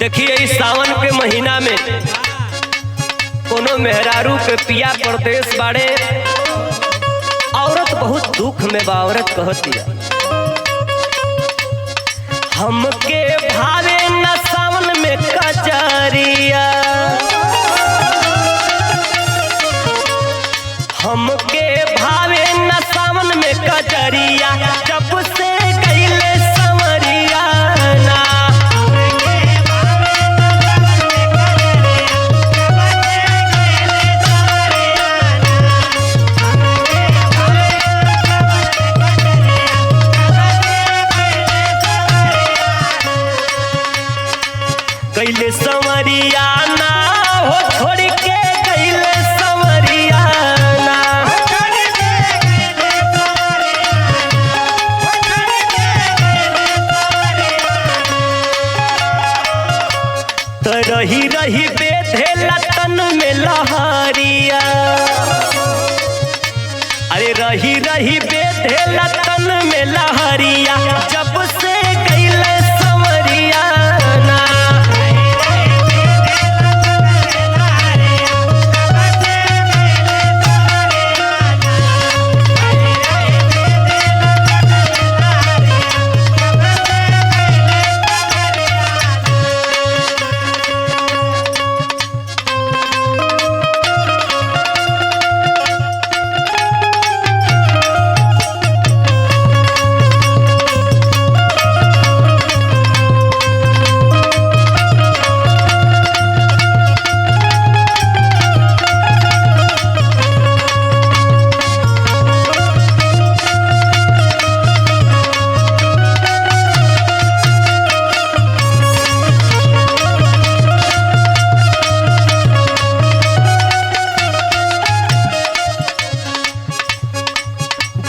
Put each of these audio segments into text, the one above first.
देखिए इस सावन के महीना में कोनो मेहरारू के पिया परदेश बाड़े, औरत बहुत दुख में बा। औरत कहतिया हमके भावे न सावन में कजरिया, हमके भावे न सावन में कजरिया, जब से गईले संवरिया ना। गईले संवरिया ना हो छोड़ के गईले संवरिया ना। तो रही रही बेधेला तन में लहरिया, अरे रही रही बेधेला तन में लहरिया, जब से गईले संवरिया ना।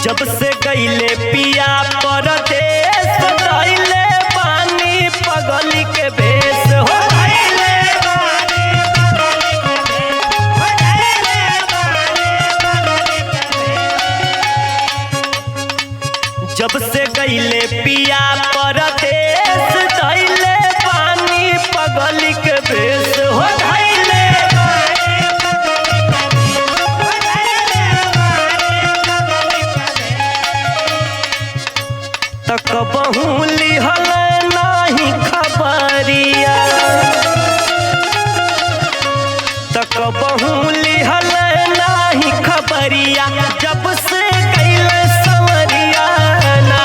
जब से गईले पिया परदेश, गईले पानी पगली के भेष हो। जब से गईले पिया परदेश, गईले पानी पगली के भेष हो। तक बहु लिहल नाही खबरिया, तक बहु लिहल नाही खबरिया, जब से गईले संवरिया ना।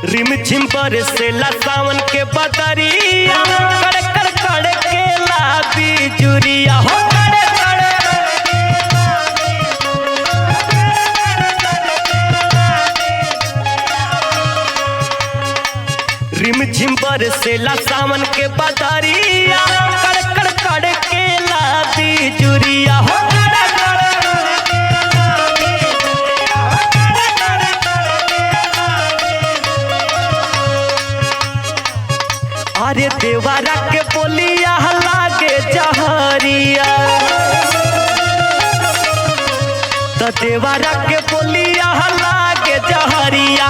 रिमझिम बरसेला सावन के बदरिया, कड़ कड़ कड़ के ला बिजुरिया हो। रिमझिम बरसेला सावन के बदरिया, कड़ कड़ कड़ के ला बिजुरिया हो। अरे देवारा के बोलिया लागे जहरिया, तो देवारा के बोलिया लागे जहरिया,